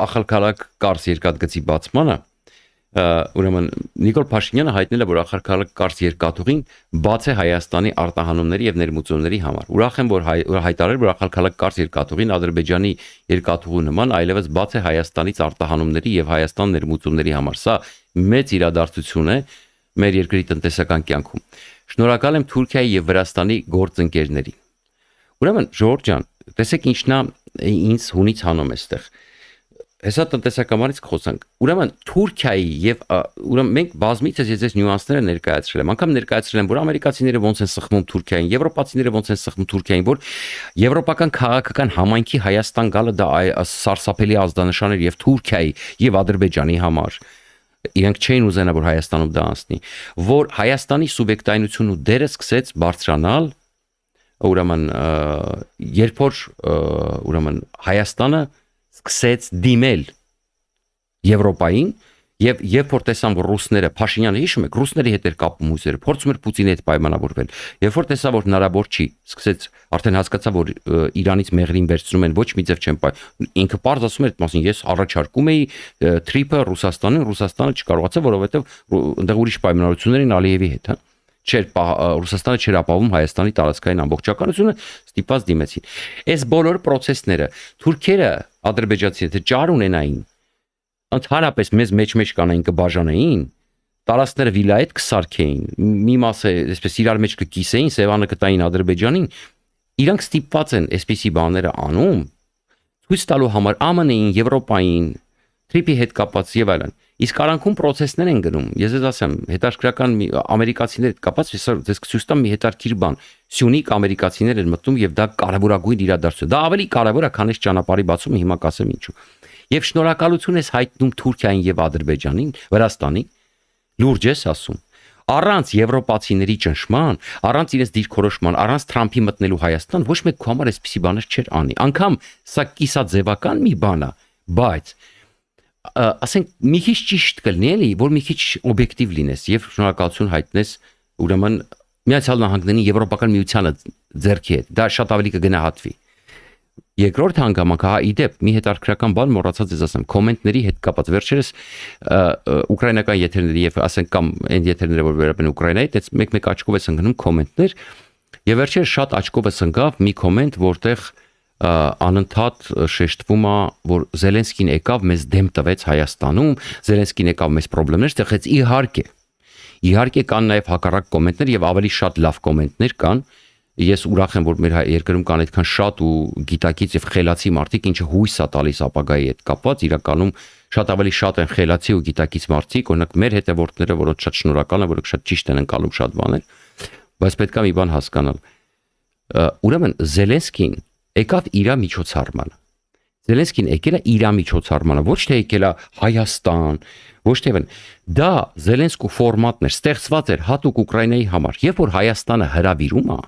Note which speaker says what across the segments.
Speaker 1: ախալքալակ կարս երկաթգծի բացմանը ուրեմն Նիկոլ Փաշինյանը հայտնել է, որ ախալքալակ կարս երկաթուղին բաց է Հայաստանի արտահանումների եւ ներմուծումների համար։ Ուրախ եմ, որ հայտարարել, որ ախալքալակ կարս երկաթուղին Ադրբեջանի երկաթուղու նման այլևս բաց է Հայաստանից արտահանումների եւ Հայաստան ներմուծումների համար։ Սա մեծ իրադարձություն է մեր երկրի տնտեսական կյանքում։ Շնորհակալ եմ Թուրքիայի եւ Վրաստանի գործընկերներին։ Ուրեմն Ժորժ ջան, տեսեք ինչն է ինձ հունից հանում էստեղ։ Հեսա տնտեսականից խոսանք։ Ուրեմն Թուրքիայի եւ ուրեմն մենք բազմիցս ես նյուանսները ներկայացրել եմ։ Անկամ ներկայացրել եմ, որ ամերիկացիները ոնց են սխմում Թուրքիային, եվրոպացիները ոնց են սխմում Թուրքիային, որ եվրոպական քաղաքական համայնքի Հայաստան գալը դա սարսափելի ազդանշան էր եւ Թուրքիայի եւ Ադրբեջանի համար։ Իրենք չէին ուզենա, որ Հայաստանում դա անցնի, որ Հայաստանի սուբյեկտայնությունն ու դերը սկսեց բարձրանալ, ուրեմն երբ որ ուրեմն Հայաստանը սկսեց դիմել Եվրոպային եւ երբ որ տեսան, որ ռուսները Փաշինյանը հիշում եք, ռուսների հետ էր կապում հույսերը, փորձում էր Պուտինի հետ պայմանավորվել, երբ որ տեսա, որ հնարավոր չի, սկսեց արդեն հասկացա, որ Իրանից մեղրին վերցնում են, ոչ մի ձև չեն ինքը պարզ ասում էր այդ մասին, ես առաջարկում էի թրիփը Ռուսաստանին, Ռուսաստանը չկարողացավ, որովհետեւ այնտեղ ուրիշ պայմանավորություններ են Ալիևի հետ, հա Ռուսաստանը չէր ապահովում Հայաստանի տարածքային ամբողջականությունը, ստիպված դիմեցին։ Այս բոլոր process-ները թուրքերը ադրբեջանցիները ճար ունենային, ընդհանրապես մեզ մեջ կանային կբաժանեին, տարածքները վիլայետ կսարքեին, մի մասը այսպես իրար մեջ կկիսեին, Սևանը կտային Ադրբեջանին, իրանք ստիպված են այսպիսի բաները անում, ցույց տալու համար ԱՄՆ-ին, Եվրոպային, թրիփի հետ կապած եւ այլն։ Իսկ արանքում process-ներ են գնում։ Ես ձեզ ասեմ, հետաքրքրական ամերիկացիներ հետ կապած ձեզ կցույց տամ մի հետաքրքիր բան։ Սյունիք ամերիկացիներ են մտնում եւ դա կարևորագույն իրադարձություն։ Դա ավելի կարևոր է, քան այս ճանապարհի բացումը, հիմա կասեմ ինչու։ Եվ շնորհակալություն ես հայտնում Թուրքիային եւ Ադրբեջանին, Վրաստանին, լուրջ ես ասում։ Առանց եվրոպացիների ճնշման, առանց իրենց դիրքորոշման, առանց Թրամփի մտնելու Հայաստան ոչ մեկ քո համար այսպիսի բաներ չէր անի։ Անկամ սա կիսաձևական մի բան է, բայց ասենք մի քիչ ճիշտ կլինի էլի, որ մի քիչ օբյեկտիվ լինես եւ շնորհակալություն հայտնես ուրեմն Միացյալ Նահանգների Եվրոպական միությանը ձեռքի հետ։ Դա շատ ավելի կգնահատվի։ Երկրորդ հանգամանքը, հա իդեպ մի հետաքրքրական բան մոռացած ես ասեմ, կոմենտների հետ կապած վերջերս ուկրաինական եթերների եւ ասենք կամ այն եթերները, որ վերաբերում Ուկրաինայի, դից մեկ աչքով ես ընկնում կոմենտներ եւ վերջերս շատ աչքով ես ընկավ մի կոմենտ, որտեղ անընդհատ շեշտվում է, որ Զելենսկին եկավ մեզ դեմ տվեց Հայաստանում, Զելենսկին եկավ մեզ խնդիրներ ստեղծեց, իհարկե կան նաև հակառակ կոմենտներ եւ ավելի շատ լավ կոմենտներ կան։ Ես ուրախ եմ, որ մեր երկրում կան այդքան շատ ու գիտակից եւ խելացի մարդիկ, ինչը հույս է տալիս ապագայի հետ կապված, իրականում շատ ավելի շատ են խելացի ու գիտակից մարդիկ, օրինակ մեր հետևորդները, որոնց շատ շնորհակալ եմ, որոնք շատ ճիշտ են անցալում շատ բաներ, բայց պետք է մի բան հասկանալ։ Ուրեմն Զելենսկին եկավ իրա միջոցառմանը։ Զելենսկին եկել է իրա միջոցառմանը, ոչ թե եկել է Հայաստան, ոչ թե դա Զելենսկու ֆորմատն էր, ստեղծված էր հատուկ Ուկրաինայի համար։ Երբ որ Հայաստանը հրավիրում է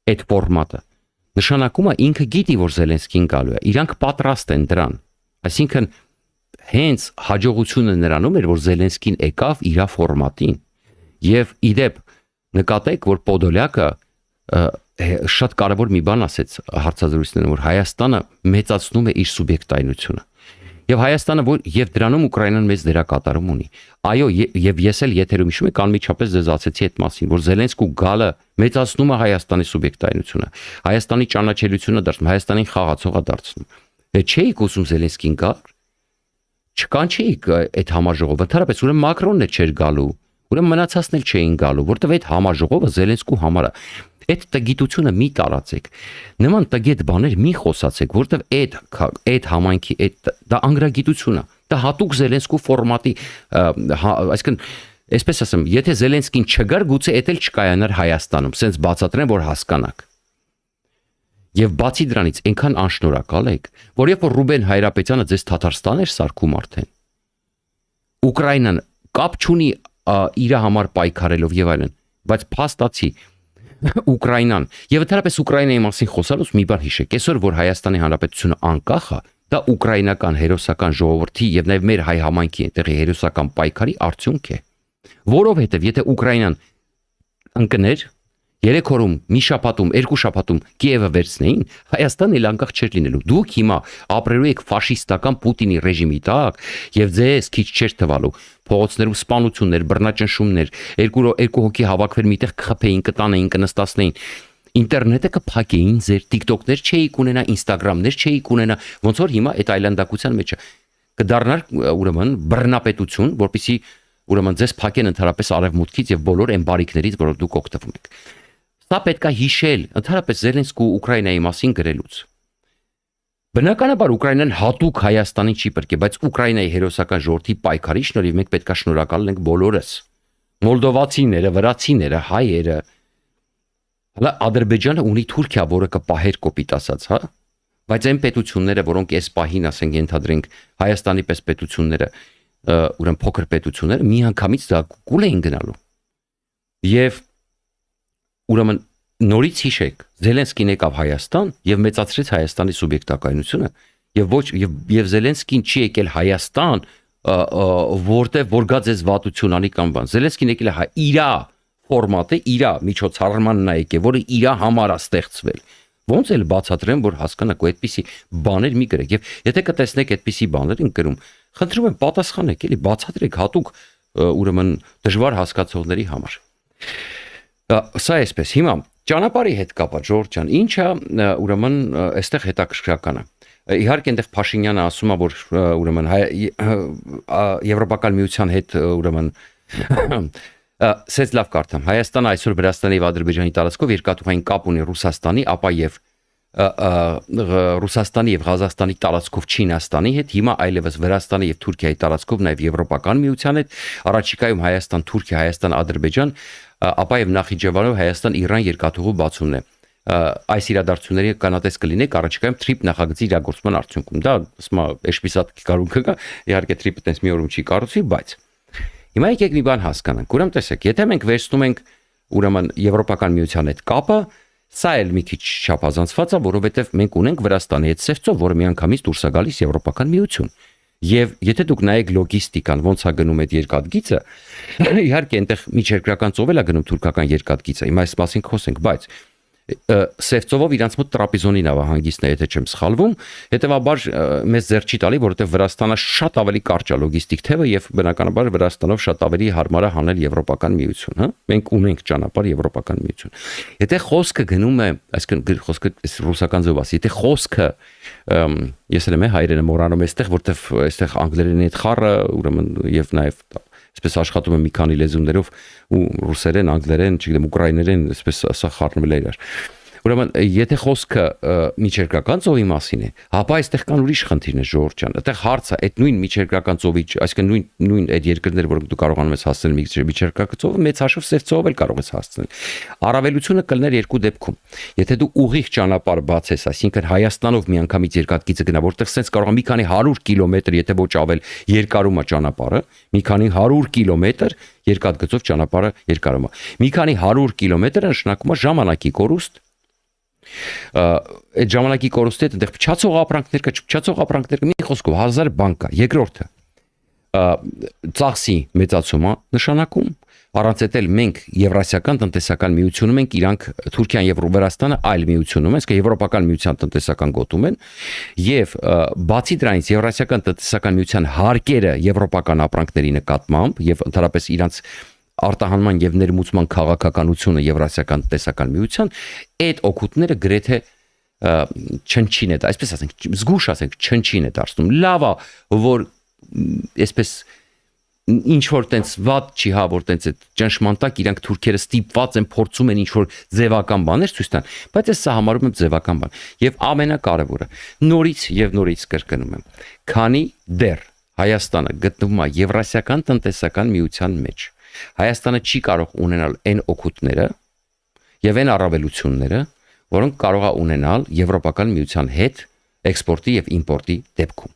Speaker 1: այդ ֆորմատը, նշանակում է ինքը գիտի, որ Զելենսկին գալու է, իրանք պատրաստ են դրան։ Այսինքն հենց հաջողությունը նրանում էր, որ Զելենսկին եկավ իրա ֆորմատին։ Եվ իդեպ նկատեք, որ Պոդոլյակը շատ կարևոր մի բան ասեց հարցազրույցներում, որ Հայաստանը մեծացնում է իր սուբյեկտայնությունը։ Եվ Հայաստանը եւ դրանում Ուկրաինան մեծ դերակատարում ունի։ Այո, եւ ես էլ եթերում հիշում եք անմիջապես ձեզ ասեցի այդ մասին, որ Զելենսկու գալը մեծացնում է Հայաստանի սուբյեկտայնությունը, Հայաստանի ճանաչելիությունը դարձնում, Հայաստանին խաղացողա դարձնում։ Չէիք ուզում Զելենսկին գալ։ Չկանչեիք այդ համաժողովը, ընդհանրապես ուրեմն Մակրոնն է չէր գալու, ուրեմն մնացածն էլ չէին գալու, որտեղ այդ համաժողովը Զելենսկու համար է։ Այդ տգիտությունը մի տարածեք, նման տգետ բաներ մի խոսացեք, որտեղ այդ համայնքի դա անգրագիտություն է, դա հատուկ Զելենսկու ֆորմատի, այսինքն այսպես ասեմ, եթե Զելենսկին չգար, գուցե էդ էլ չկայանար Հայաստանում, սենց բացատրեն, որ հասկանաք։ Եվ բացի դրանից այնքան անշնորհակալ եք, որ երբ որ Ռուբեն Հայրապետյանը ձեզ Թաթարստան էր սարքում արդեն, Ուկրաինան կապ չունի իր համար պայքարելով եւ այլն, բայց փաստացի Ուկրաինան եւ ընդհանրապես Ուկրաինայի մասին խոսալուց մի բան հիշեք, այսօր որ Հայաստանի Հանրապետությունը անկախ է, դա ուկրաինական հերոսական ժողովրդի եւ նաեւ մեր հայ համայնքի այնտեղի հերոսական պայքարի արդյունք է, որովհետեւ եթե Ուկրաինան ընկներ 3 օրում, մի շաբաթում, 2 շաբաթում Կիևը վերցնեին, Հայաստանը էլ անկախ չէր լինելու։ Դուք հիմա ապրելու եք ֆաշիստական Պուտինի ռեժիմի տակ եւ ձեզ քիչ չէր թվալու։ Փողոցներում սպանություններ, բռնաճնշումներ, երկու հոգի հավաքվել միտեղ կխփեին, կտանեին, կնստացնեին։ Ինտերնետը կփակեին ձեր TikTok-ներ չէիք ունենա, Instagram-ներ չէիք ունենա, ոնց որ հիմա այդ այլանդակության մեջ է։ Կդառնար ուրեմն բռնապետություն, որպեսզի ուրեմն ձեզ փակեն ընդհանրապես արևմուտքից եւ բոլոր այն բարիկներից, որով դուք օգտվում եք։ Սա պետք է հիշել, ընդհանրապես Զելենսկու Ուկրաինայի մասին գրելուց։ Բնականաբար Ուկրաինան հատուկ Հայաստանին չի պետք է, բայց Ուկրաինայի հերոսական ժողովրդի պայքարի շնորհիվ մենք պետք է շնորհակալ լինենք բոլորս։ Մոլդովացիները, վրացիները, հայերը։ Հələ Ադրբեջանը ունի Թուրքիա, որը կպահեր կոպիտ ասած, հա։ Բայց այն պետությունները, որոնք այս պահին, ասենք, ենթադրենք Հայաստանի պես պետությունները, ուրեմն փոքր պետությունները, միանգամից դա կուլ էին գնալու։ Եվ ուրեմն նորից հիշեք, Զելենսկին եկավ Հայաստան եւ մեծացրեց Հայաստանի սուբյեկտակայնությունը եւ ոչ եւ Զելենսկին չի եկել Հայաստան, որտեղ որ գա ձեզ վատություն անի կամ բան։ Զելենսկին եկել է իրա ֆորմատը, իրա միջոցառմանն է եկել, որը իրա համար է ստեղծվել։ Ոնց էլ բացատրեմ, որ հասկանաք, ու այդպիսի բաներ մի գրեք եւ եթե կտեսնեք այդպիսի բաներ են գրում, խնդրում եմ պատասխանեք, էլի բացատրեք հատուկ ուրեմն դժվար հասկացողների համար։ Սա էսպես, հիմա ճանապարհի հետ կապված Ժորժ ջան, ինչա ուրեմն այստեղ հետաքրքրական է։ Իհարկե այնտեղ Փաշինյանը ասում է, որ ուրեմն Եվրոպական միության հետ ուրեմն սենց լավ կարդամ։ Հայաստանը այսօր Վրաստանի եւ Ադրբեջանի տարածքով երկաթուղային կապ ունի Ռուսաստանի, ապա եւ Ռուսաստանի եւ Ղազախստանի տարածքով Չինաստանի հետ, հիմա այլևս Վրաստանի եւ Թուրքիայի տարածքով նաեւ Եվրոպական միության հետ, առաջիկայում Հայաստան, Թուրքիա, Հայաստան, Ադրբեջան, ապա եւ Նախիջևանով Հայաստան-Իրան երկաթուղու բացումն է։ Այս իրադարձությունների կանատես կլինեք առաջիկայում TRIP նախագծի իրագործման արդյունքում։ Դա ասում եմ, էշպիսատ կարունքը կա, իհարկե TRIP-ը տես մի օրում չի կառուցվի, բայց հիմա եկեք մի բան հասկանանք։ Ուրեմն տեսեք, եթե մենք վերցնում ենք ուրեմն Եվրոպական միության հետ կապը, սա էլ մի քիչ չափազանցված է, որովհետև մենք ունենք Վրաստանի հետ սեղծով, որը միանգամից դուրս է գալիս Եվրոպական միություն։ Եվ եթե դուք նայեք լոգիստիկան, ոնց է գնում այդ երկաթգիծը, իհարկե այնտեղ միջերկրական ծով էլ է գնում թուրքական երկաթգիծը, հիմա այս մասին խոսենք, բայց Սևծովով իրանց մոտ տրապիզոնի նավահանգիստն է, եթե չեմ սխալվում, հետևաբար մեզ ձեռ չի տալի, որովհետև Վրաստանը շատ ավելի կարճ է լոգիստիկ թևը եւ բնականաբար Վրաստանով շատ ավելի հարմար է հանել Եվրոպական միություն, հա։ Մենք ունենք ճանապարհ Եվրոպական միություն։ Եթե խոսքը գնում է, այսինքն խոսքը ռուսական ձևով ասի, եթե խոսքը ես էլ եմ հայերենը մոռանում այստեղ, որովհետև այստեղ անգլերենի հետ խառը, ուրեմն եւ նաեւ այսպես աշխատում եմ մի քանի լեզուներով ու ռուսերեն, անգլերեն, չգիտեմ, ուկրաիներեն, այսպես ասա խառնվել է իրար։ Ուրեմն, եթե խոսքը միջերկրական ծովի մասին է, ապա այստեղ կան ուրիշ խնդիրներ, Ժորժ ջան։ Այդտեղ հարցը այդ նույն միջերկրական ծովի, այսինքն նույն այդ երկրները, որոնք դու կարողանում ես հասնել միջերկրական ծովը, մեծ հաշվով Սև ծով էլ կարող ես հասնել։ Առավելությունը կլներ երկու դեպքում։ Եթե դու ուղիղ ճանապարհ բացես, այսինքն Հայաստանով միանգամից երկաթգիծը գնա, որտեղ սենց կարող է մի քանի 100 կիլոմետր, եթե ոչ ավել, երկարում է ճանապարհը, մի քանի 100 կիլոմետր երկաթգծով ճանապարհը երկարում է։ Մի քանի 100 կիլոմետրը նշանակում է ժամանակի կորուստ։ Այդ ժամանակի կորուստի հետ այնտեղ փչացող ապրանքներ կա, չփչացող ապրանքներ կա, մի խոսքով 1000 բան կա։ Երկրորդը ծախսի մեծացումը նշանակում, առանց էլ մենք Եվրասիական տնտեսական միությունում ենք, իրանք Թուրքիան եւ Վրաստանը այլ միությունում են, իսկ Եվրոպական միության տնտեսական գոտում են, եւ բացի դրանից Եվրասիական տնտեսական միության հարկերը եվրոպական ապրանքների նկատմամբ եւ ընդհանրապես իրանք արտահանման եւ ներմուծման քաղաքականությունը Եվրասիական տնտեսական միության, այդ օգուտները գրեթե չնչին է, այսպես ասենք, զգուշ ասենք, չնչին է դարձնում։ Լավ է, որ այսպես ինչ որ տենց վատ չի հա, որ տենց այդ ճնշմանտակ իրանք թուրքերը ստիպված են փորձում են ինչ որ ձևական բաներ ցույց տան, բայց ես սա համարում եմ ձևական բան։ Եվ ամենակարևորը, նորից եւ նորից կրկնում եմ, քանի դեռ Հայաստանը գտնվում է Եվրասիական տնտեսական միության մեջ, Հայաստանը չի կարող ունենալ այն օգուտները եւ այն առավելությունները, որոնք կարող է ունենալ Եվրոպական միության հետ էքսպորտի եւ իմպորտի դեպքում։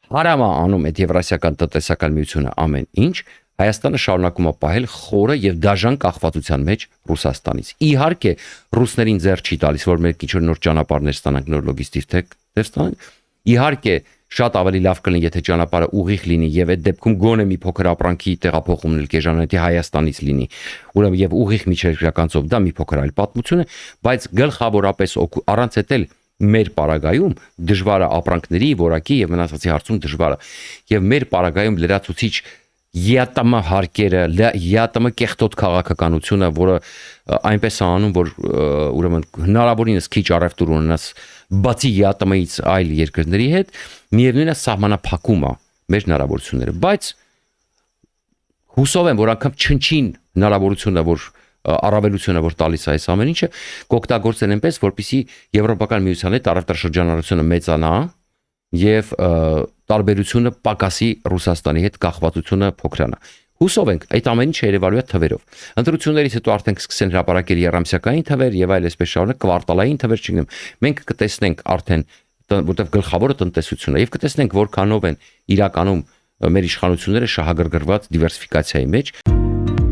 Speaker 1: Հարամ է անում այդ Եվրասիական տնտեսական միությունը ամեն ինչ, Հայաստանը շարունակում է պահել խորը եւ դաժան կախվածության մեջ Ռուսաստանից։ Իհարկե, ռուսներին ձեռ չի տալիս, որ մենք ինչ-որ նոր ճանապարհներ ստանանք, նոր լոգիստիկ տեղ ստանանք։ Իհարկե, շատ ավելի լավ կլինի, եթե ճանապարհը ուղիղ լինի եւ այդ դեպքում գոնե մի փոքր ապրանքի տեղափոխումն էլ կեժանանքի Հայաստանից լինի։ Ուրեմն եւ ուղիղ միջերկրական ծով դա մի փոքր այլ պատմություն է, բայց գլխավորապես առանց էդ էլ մեր պարագայում դժվարը ապրանքների որակի եւ մնացածի հարցում դժվարը եւ մեր պարագայում լրացուցիչ ԵԱՏՄ հարկերը, ԵԱՏՄ կեղտոտ քաղաքականությունը, որը այնպես է անում, որ ուրեմն հնարավորինս քիչ առևտուր ունենաս բացի ԵԱՏՄ-ից այլ երկրների հետ, միևնույնն է սահմանափակում է մեր հնարավորությունները, բայց հուսով եմ, որ անգամ չնչին հնարավորությունը, որ առավելությունը, որ տալիս է այս ամեն ինչը, կօգտագործեն այնպես, որպեսզի Եվրոպական միության հետ առևտրաշրջանառությունը մեծանա եւ տարբերությունը պակասի Ռուսաստանի հետ կախվածությունը փոքրանա։ Հուսով ենք, այդ ամեն ինչը երևալու է թվերով։ Ընտրություններից հետո արդեն կսկսեն հրապարակել երամսյակային թվեր եւ այլ այսպես շարունակ կվարտալային թվեր, չգիտեմ։ Մենք կտեսնենք արդեն, որտեղ գլխավորը տնտեսությունն է եւ կտեսնենք որքանով են իրականում մեր իշխանությունները շահագրգռված դիվերսիֆիկացիայի մեջ։